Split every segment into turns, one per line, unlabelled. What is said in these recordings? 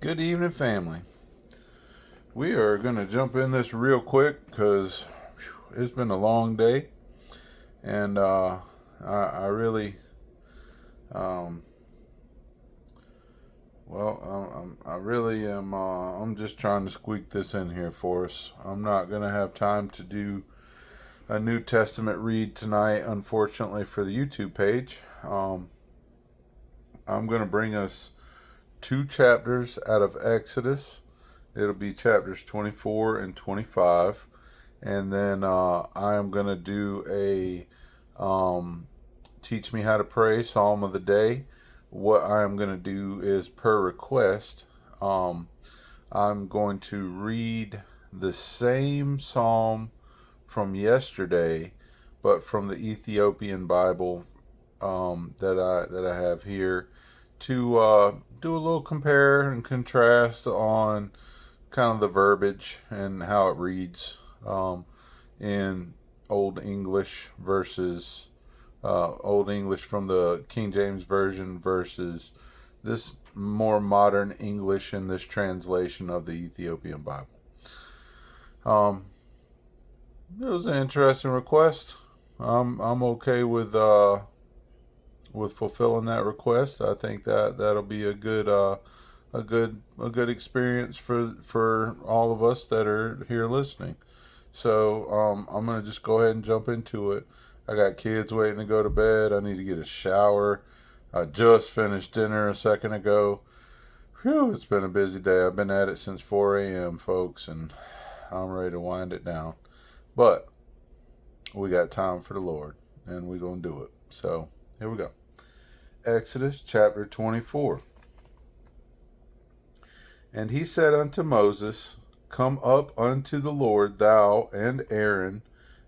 Good evening, family. We are going to jump in this real quick because it's been a long day, and I really, um, I really am. I'm just trying to squeak this in here for us. I'm not going to have time to do a New Testament read tonight, unfortunately, for the YouTube page. I'm going to bring us two chapters out of Exodus. It'll be chapters 24 and 25. And then I am going to do a teach me how to pray Psalm of the day. What I am going to do is per request. Um, I'm going to read the same psalm from yesterday, but from the Ethiopian Bible that I have here to do a little compare and contrast on kind of the verbiage and how it reads in Old English versus Old English from the King James Version versus this more modern English in this translation of the Ethiopian Bible. Um, it was an interesting request. I'm okay with fulfilling that request. I think that'll be a good experience for all of us that are here listening. So I'm gonna just go ahead and jump into it. I got kids waiting to go to bed. I need to get a shower. I just finished dinner a second ago. Whew, it's been a busy day. I've been at it since 4 a.m., folks, and I'm ready to wind it down. But we got time for the Lord, and we're going to do it. So here we go. Exodus chapter 24. And he said unto Moses, Come up unto the Lord, thou and Aaron,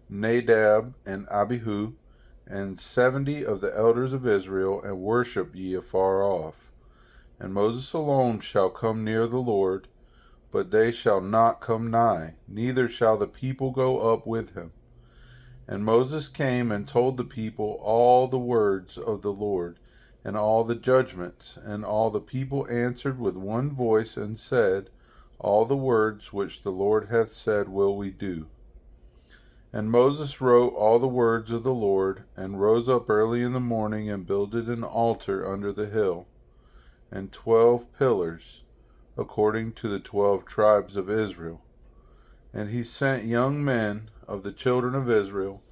Nadab and Abihu, and 70 of the elders of Israel, and worship ye afar off. And Moses alone shall come near the Lord, but they shall not come nigh, neither shall the people go up with him. And Moses came and told the people all the words of the Lord, and all the judgments. And all the people answered with one voice, and said, All the words which the Lord hath said will we do. And Moses wrote all the words of the Lord, and rose up early in the morning, and builded an altar under the hill, and 12 pillars, according to the 12 tribes of Israel. And he sent young men of the children of Israel,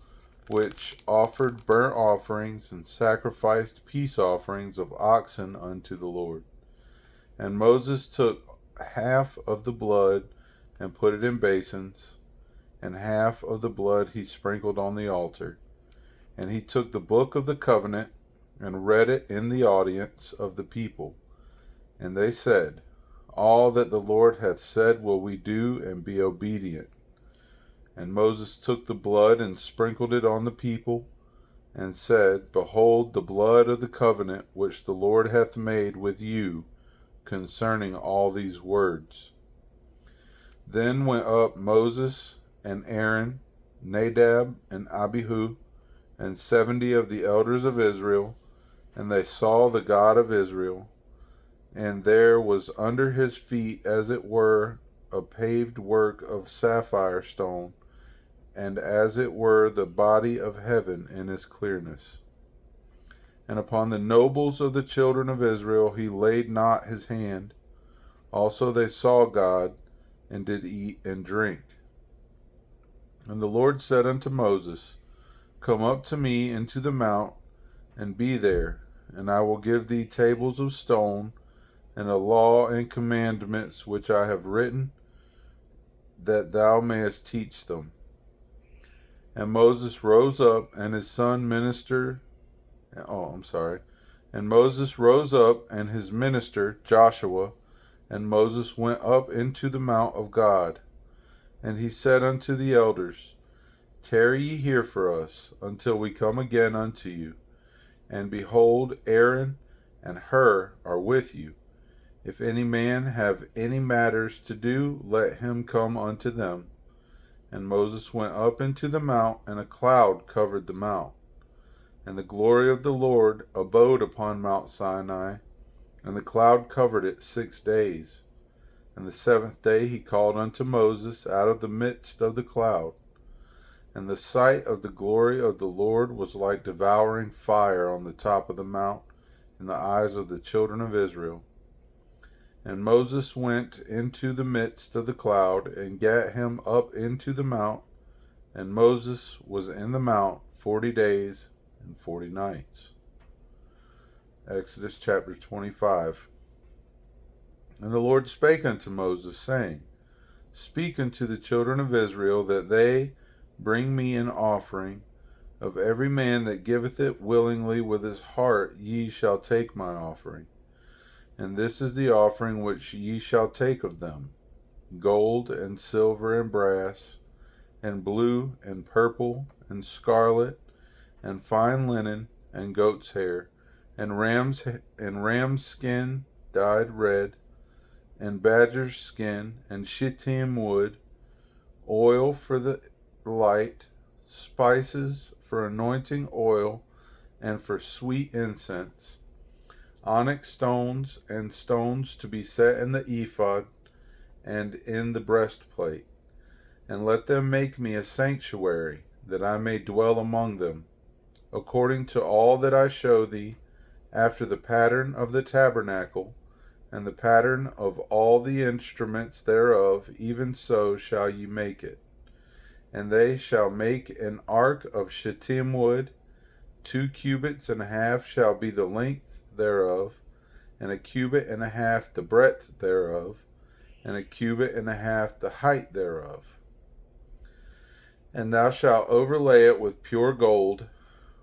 which offered burnt offerings and sacrificed peace offerings of oxen unto the Lord. And Moses took half of the blood and put it in basins, and half of the blood he sprinkled on the altar. And he took the book of the covenant and read it in the audience of the people. And they said, All that the Lord hath said will we do, and be obedient. And Moses took the blood and sprinkled it on the people, and said, Behold the blood of the covenant which the Lord hath made with you concerning all these words. Then went up Moses and Aaron, Nadab and Abihu, and 70 of the elders of Israel, and they saw the God of Israel. And there was under his feet, as it were, a paved work of sapphire stone, and as it were the body of heaven in its clearness. And upon the nobles of the children of Israel he laid not his hand. Also they saw God, and did eat and drink. And the Lord said unto Moses, Come up to me into the mount, and be there, and I will give thee tables of stone, and a law and commandments which I have written, that thou mayest teach them. And Moses rose up, and his son minister. And Moses rose up, and his minister Joshua, and Moses went up into the mount of God. And he said unto the elders, Tarry ye here for us, until we come again unto you. And behold, Aaron and Hur are with you. If any man have any matters to do, let him come unto them. And Moses went up into the mount, and a cloud covered the mount. And the glory of the Lord abode upon Mount Sinai, and the cloud covered it 6 days. And the seventh day he called unto Moses out of the midst of the cloud. And the sight of the glory of the Lord was like devouring fire on the top of the mount in the eyes of the children of Israel. And Moses went into the midst of the cloud, and gat him up into the mount. And Moses was in the mount 40 days and 40 nights. Exodus chapter 25. And the Lord spake unto Moses, saying, Speak unto the children of Israel, that they bring me an offering. Of every man that giveth it willingly with his heart, ye shall take my offering. And this is the offering which ye shall take of them: gold and silver and brass, and blue and purple and scarlet, and fine linen, and goat's hair, and ram's skin dyed red, and badger's skin, and shittim wood, oil for the light, spices for anointing oil, and for sweet incense, onyx stones, and stones to be set in the ephod and in the breastplate. And let them make me a sanctuary, that I may dwell among them, according to all that I show thee, after the pattern of the tabernacle, and the pattern of all the instruments thereof, even so shall ye make it. And they shall make an ark of shittim wood. 2 cubits and a half shall be the length thereof, and 1 cubit and a half the breadth thereof, and 1 cubit and a half the height thereof. And thou shalt overlay it with pure gold.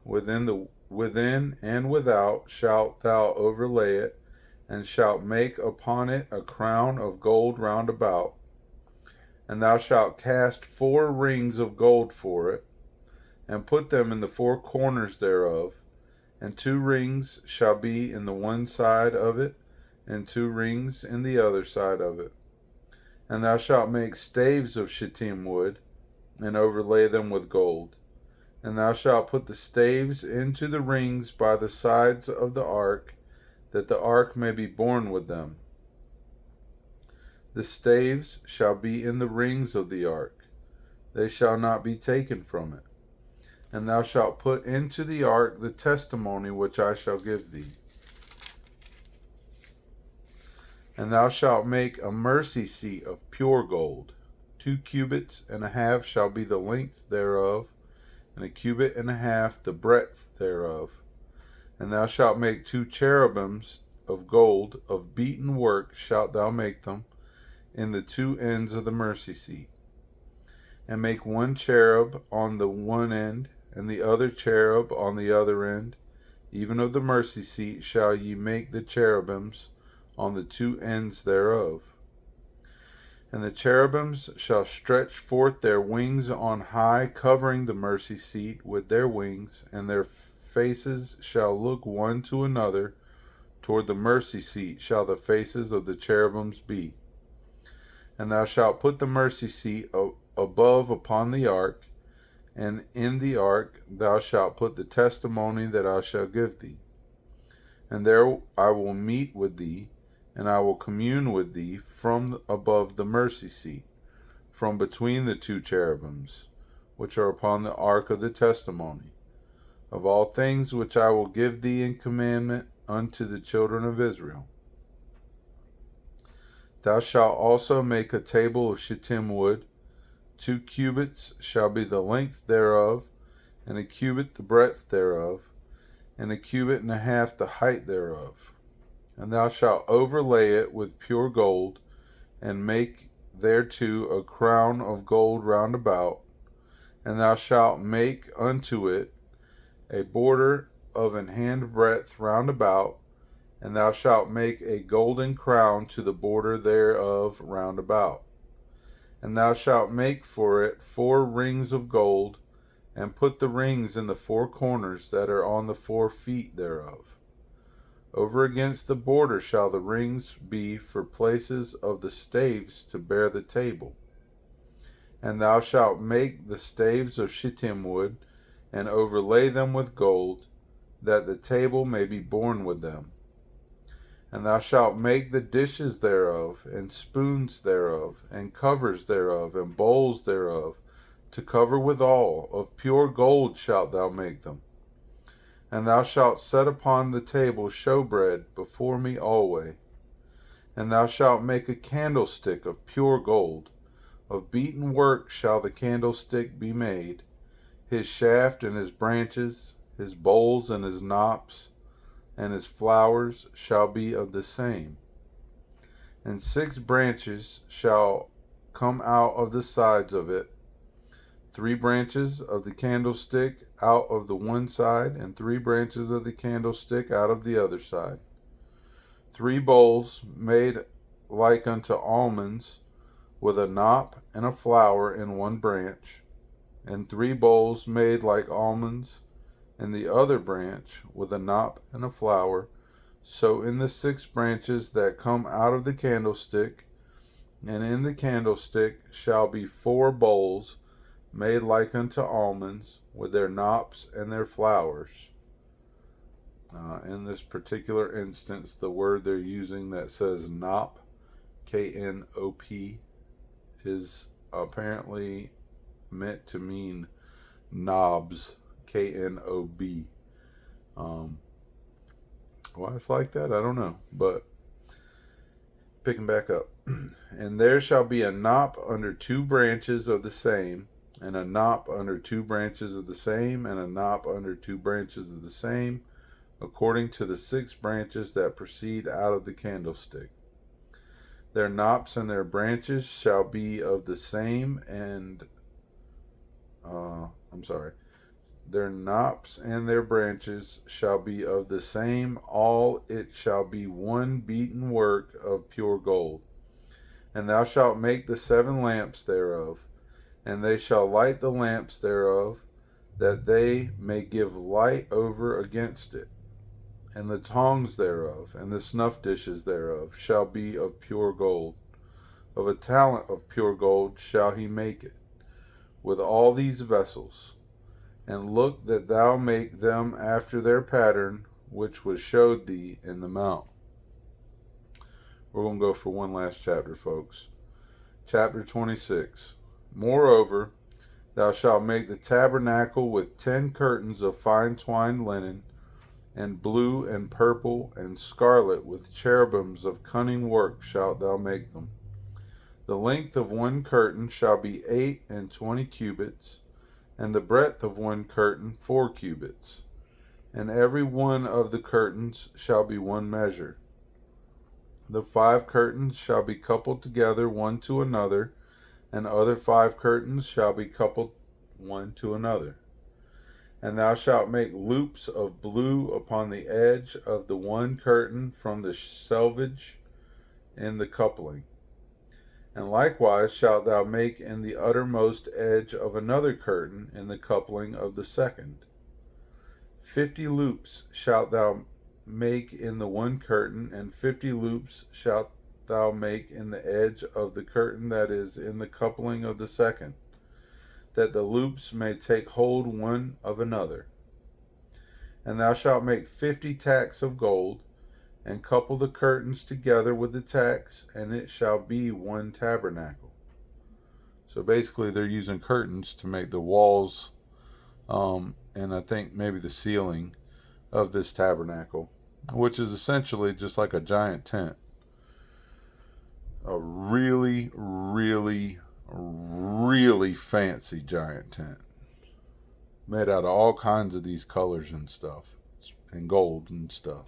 Within and without shalt thou overlay it, and shalt make upon it a crown of gold round about. And thou shalt cast 4 rings of gold for it, and put them in the 4 corners thereof. And 2 rings shall be in the one side of it, and 2 rings in the other side of it. And thou shalt make staves of shittim wood, and overlay them with gold. And thou shalt put the staves into the rings by the sides of the ark, that the ark may be borne with them. The staves shall be in the rings of the ark, they shall not be taken from it. And thou shalt put into the ark the testimony which I shall give thee. And thou shalt make a mercy seat of pure gold. 2 cubits and a half shall be the length thereof, and 1 cubit and a half the breadth thereof. And thou shalt make 2 cherubims of gold, of beaten work shalt thou make them, in the 2 ends of the mercy seat. And make 1 cherub on the one end, and the other cherub on the other end. Even of the mercy seat shall ye make the cherubims on the 2 ends thereof. And the cherubims shall stretch forth their wings on high, covering the mercy seat with their wings, and their faces shall look one to another. Toward the mercy seat shall the faces of the cherubims be. And thou shalt put the mercy seat above upon the ark, and in the ark thou shalt put the testimony that I shall give thee. And there I will meet with thee, and I will commune with thee from above the mercy seat, from between the 2 cherubims, which are upon the ark of the testimony, of all things which I will give thee in commandment unto the children of Israel. Thou shalt also make a table of shittim wood. 2 cubits shall be the length thereof, and 1 cubit the breadth thereof, and 1 cubit and a half the height thereof. And thou shalt overlay it with pure gold, and make thereto a crown of gold round about. And thou shalt make unto it a border of an handbreadth round about, and thou shalt make a golden crown to the border thereof round about. And thou shalt make for it 4 rings of gold, and put the rings in the 4 corners that are on the 4 feet thereof. Over against the border shall the rings be for places of the staves to bear the table. And thou shalt make the staves of shittim wood, and overlay them with gold, that the table may be borne with them. And thou shalt make the dishes thereof, and spoons thereof, and covers thereof, and bowls thereof, to cover withal. Of pure gold shalt thou make them. And thou shalt set upon the table showbread before me alway. And thou shalt make a candlestick of pure gold. Of beaten work shall the candlestick be made, his shaft and his branches, his bowls and his knops, and his flowers shall be of the same. And 6 branches shall come out of the sides of it, 3 branches of the candlestick out of the one side, and 3 branches of the candlestick out of the other side. 3 bowls made like unto almonds, with a knop and a flower in one branch, and 3 bowls made like almonds in the other branch, with a knop and a flower. So in the 6 branches that come out of the candlestick, and in the candlestick shall be 4 bowls made like unto almonds, with their knops and their flowers. In this particular instance, the word they're using that says knop, K-N-O-P, is apparently meant to mean knobs, K-N-O-B. Why it's like that, I don't know. But picking back up. And there shall be a knop under 2 branches of the same, and a knop under 2 branches of the same, and a knop under 2 branches of the same, according to the 6 branches that proceed out of the candlestick. Their knops and their branches shall be of the same, and their knops and their branches shall be of the same. All it shall be one beaten work of pure gold. And thou shalt make the 7 lamps thereof, and they shall light the lamps thereof, that they may give light over against it. And the tongs thereof, and the snuff dishes thereof, shall be of pure gold. Of a talent of pure gold shall he make it, with all these vessels. And look that thou make them after their pattern, which was showed thee in the mount. We're going to go for one last chapter, folks. Chapter 26. Moreover, thou shalt make the tabernacle with 10 curtains of fine twined linen, and blue and purple and scarlet, with cherubims of cunning work shalt thou make them. The length of one curtain shall be 28 cubits, and the breadth of one curtain 4 cubits. And every one of the curtains shall be one measure. The 5 curtains shall be coupled together one to another, and other 5 curtains shall be coupled one to another. And thou shalt make loops of blue upon the edge of the one curtain from the selvage in the coupling. And likewise shalt thou make in the uttermost edge of another curtain in the coupling of the second. 50 loops shalt thou make in the one curtain, and 50 loops shalt thou make in the edge of the curtain that is in the coupling of the second, that the loops may take hold one of another. And thou shalt make 50 tacks of gold, and couple the curtains together with the tacks, and it shall be one tabernacle. So basically they're using curtains to make the walls, and I think maybe the ceiling of this tabernacle, which is essentially just like a giant tent. A really, really, really fancy giant tent, made out of all kinds of these colors and stuff, and gold and stuff.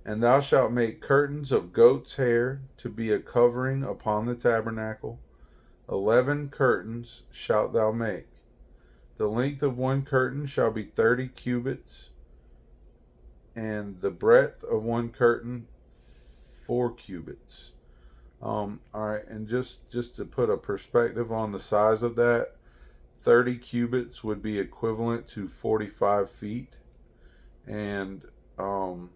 And thou shalt make curtains of goat's hair to be a covering upon the tabernacle. 11 curtains shalt thou make. The length of one curtain shall be 30 cubits, and the breadth of one curtain 4 cubits. All right, and just to put a perspective on the size of that, 30 cubits would be equivalent to 45 feet, and 4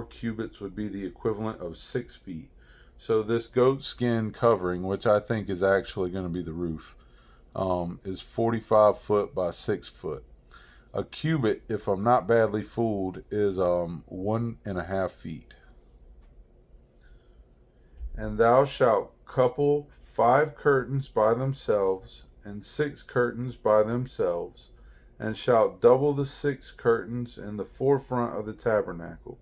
cubits would be the equivalent of 6 feet. So this goat skin covering, which I think is actually going to be the roof, is 45 foot by 6 foot. A cubit, if I'm not badly fooled, is 1.5 feet. And thou shalt couple 5 curtains by themselves, and 6 curtains by themselves, and shalt double the 6 curtains in the forefront of the tabernacle.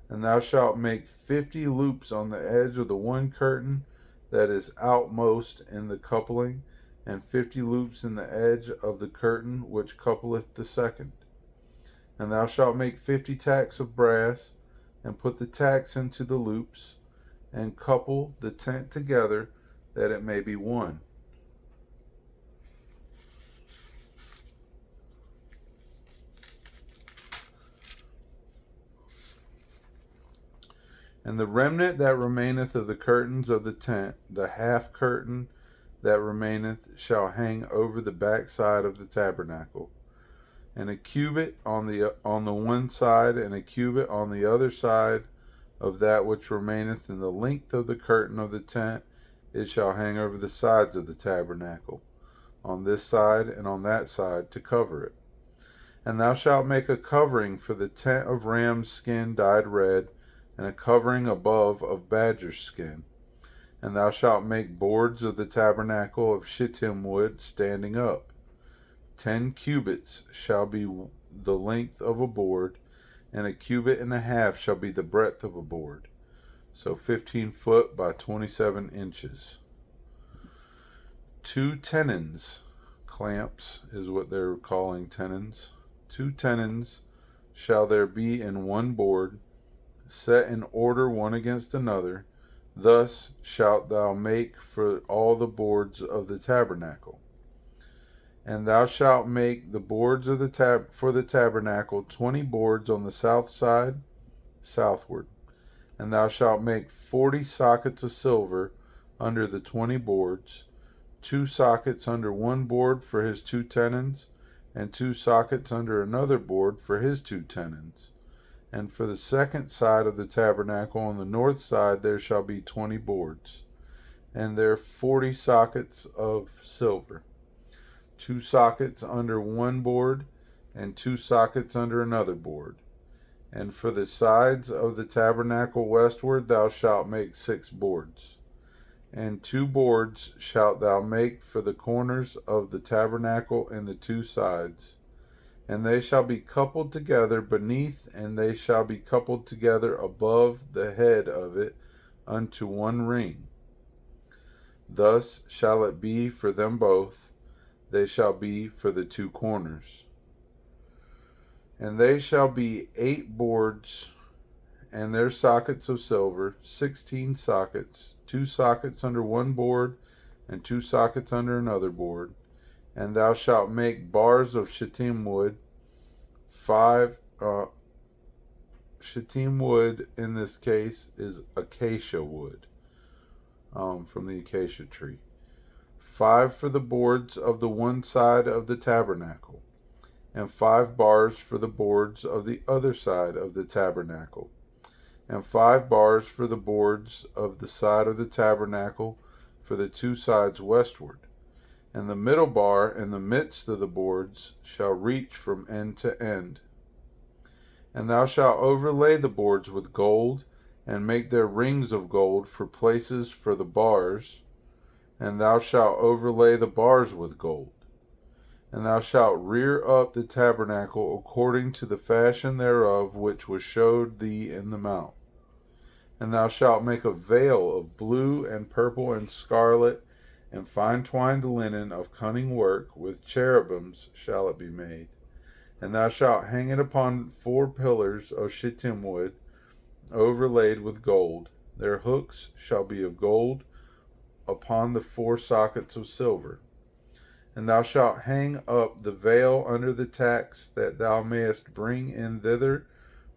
And thou shalt make 50 loops on the edge of the one curtain that is outmost in the coupling, and 50 loops in the edge of the curtain which coupleth the second. And thou shalt make 50 tacks of brass, and put the tacks into the loops, and couple the tent together, that it may be one. And the remnant that remaineth of the curtains of the tent, the half curtain that remaineth, shall hang over the backside of the tabernacle, and a cubit on the one side, and a cubit on the other side of that which remaineth in the length of the curtain of the tent, it shall hang over the sides of the tabernacle, on this side and on that side, to cover it. And thou shalt make a covering for the tent of ram's skin dyed red, and a covering above of badger's skin. And thou shalt make boards of the tabernacle of shittim wood standing up. 10 cubits shall be the length of a board, and a cubit and a half shall be the breadth of a board. So 15 foot by 27 inches. 2 tenons, clamps is what they're calling tenons. 2 tenons shall there be in one board, set in order one against another. Thus shalt thou make for all the boards of the tabernacle. And thou shalt make the boards of the for the tabernacle 20 boards on the south side, southward. And thou shalt make 40 sockets of silver under the 20 boards, 2 sockets under one board for his 2 tenons, and 2 sockets under another board for his 2 tenons. And for the second side of the tabernacle on the north side there shall be 20 boards, and there 40 sockets of silver, 2 sockets under one board, and 2 sockets under another board. And for the sides of the tabernacle westward thou shalt make 6 boards. And 2 boards shalt thou make for the corners of the tabernacle in the 2 sides. And they shall be coupled together beneath, and they shall be coupled together above the head of it unto one ring. Thus shall it be for them both. They shall be for the 2 corners. And they shall be 8 boards, and their sockets of silver, 16 sockets, 2 sockets under one board, and 2 sockets under another board. And thou shalt make bars of shittim wood, 5 shittim wood in this case is acacia wood, from the acacia tree. 5 for the boards of the one side of the tabernacle, and 5 bars for the boards of the other side of the tabernacle, and 5 bars for the boards of the side of the tabernacle for the 2 sides westward. And the middle bar in the midst of the boards shall reach from end to end. And thou shalt overlay the boards with gold, and make their rings of gold for places for the bars. And thou shalt overlay the bars with gold. And thou shalt rear up the tabernacle according to the fashion thereof which was showed thee in the mount. And thou shalt make a veil of blue and purple and scarlet, and fine twined linen of cunning work, with cherubims shall it be made. And thou shalt hang it upon 4 pillars of shittim wood, overlaid with gold. Their hooks shall be of gold upon the 4 sockets of silver. And thou shalt hang up the veil under the tacks, that thou mayest bring in thither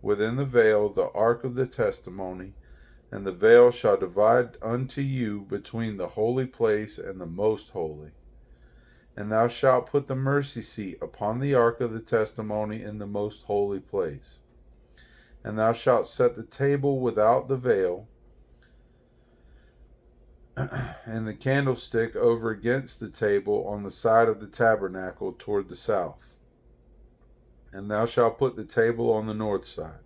within the veil the ark of the testimony. And the veil shall divide unto you between the holy place and the most holy. And thou shalt put the mercy seat upon the ark of the testimony in the most holy place. And thou shalt set the table without the veil, and the candlestick over against the table on the side of the tabernacle toward the south. And thou shalt put the table on the north side.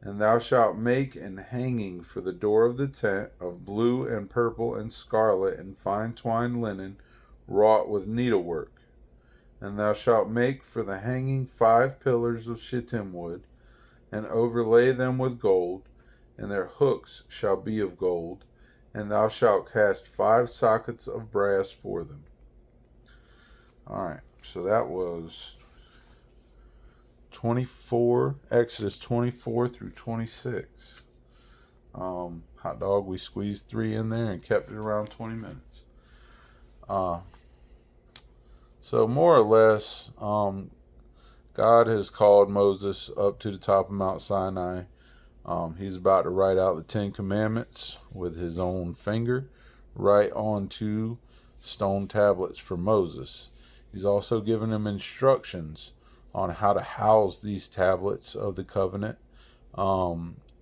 And thou shalt make an hanging for the door of the tent of blue and purple and scarlet and fine twined linen wrought with needlework. And thou shalt make for the hanging 5 pillars of shittim wood, and overlay them with gold, and their hooks shall be of gold, and thou shalt cast 5 sockets of brass for them. Alright, so that was 24, Exodus 24 through 26. Hot dog, we squeezed 3 in there and kept it around 20 minutes. So more or less, God has called Moses up to the top of Mount Sinai. He's about to write out the 10 Commandments with his own finger, right onto stone tablets for Moses. He's also given him instructions on how to house these tablets of the covenant,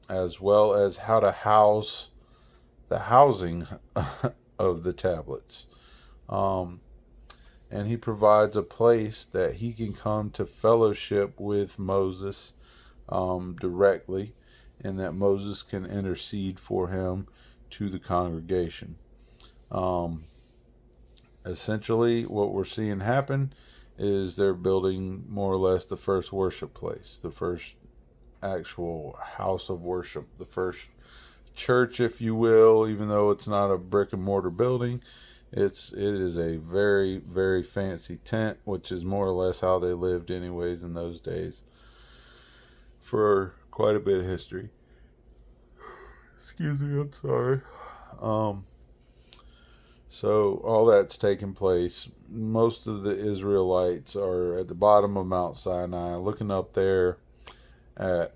as well as how to house the housing of the tablets. And he provides a place that he can come to fellowship with Moses directly, and that Moses can intercede for him to the congregation. Essentially, what we're seeing happen is they're building more or less the first worship place, the first actual house of worship, the first church, if you will, even though it's not a brick and mortar building. It is a very, very fancy tent, which is more or less how they lived anyways in those days, for quite a bit of history. Excuse me, I'm sorry. So all that's taking place. Most of the Israelites are at the bottom of Mount Sinai, looking up there at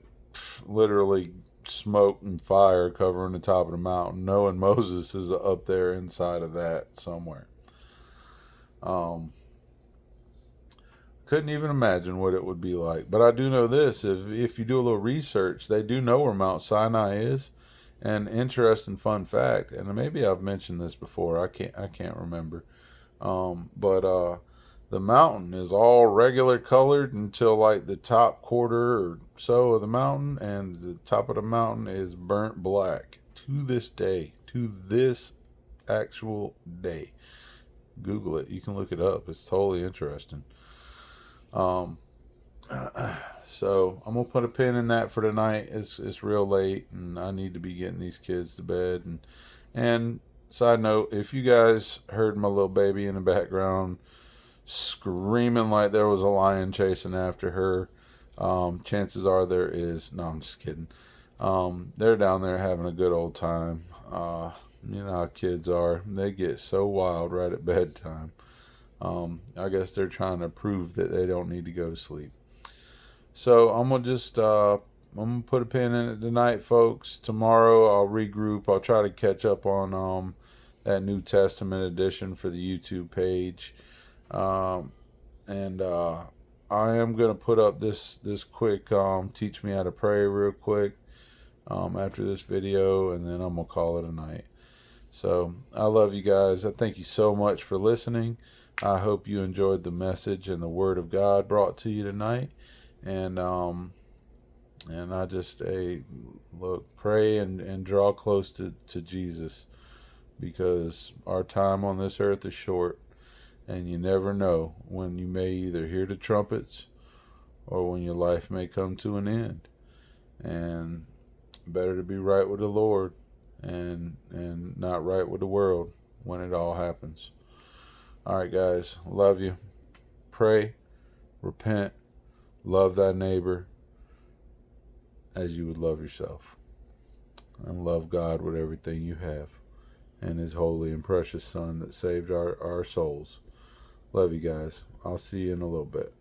literally smoke and fire covering the top of the mountain, knowing Moses is up there inside of that somewhere. Couldn't even imagine what it would be like. But I do know this: if you do a little research, they do know where Mount Sinai is. An interesting fun fact, and maybe I've mentioned this before, I can't remember. But the mountain is all regular colored until like the top quarter or so of the mountain, and the top of the mountain is burnt black to this day, to this actual day. Google it. You can look it up. It's totally interesting. So I'm gonna put a pin in that for tonight. It's real late, and I need to be getting these kids to bed. And side note, if you guys heard my little baby in the background screaming like there was a lion chasing after her, chances are there is. No, I'm just kidding. They're down there having a good old time. You know how kids are. They get so wild right at bedtime. I guess they're trying to prove that they don't need to go to sleep. So I'm gonna put a pin in it tonight, folks. Tomorrow I'll regroup. I'll try to catch up on that New Testament edition for the YouTube page, and I am gonna put up this quick teach me how to pray real quick after this video, and then I'm gonna call it a night. So I love you guys. I thank you so much for listening. I hope you enjoyed the message and the Word of God brought to you tonight. And I just look, pray and draw close to Jesus, because our time on this earth is short, and you never know when you may either hear the trumpets or when your life may come to an end. And better to be right with the Lord and not right with the world when it all happens. All right, guys, love you. Pray, repent, love thy neighbor as you would love yourself. And love God with everything you have, and his holy and precious Son that saved our souls. Love you guys. I'll see you in a little bit.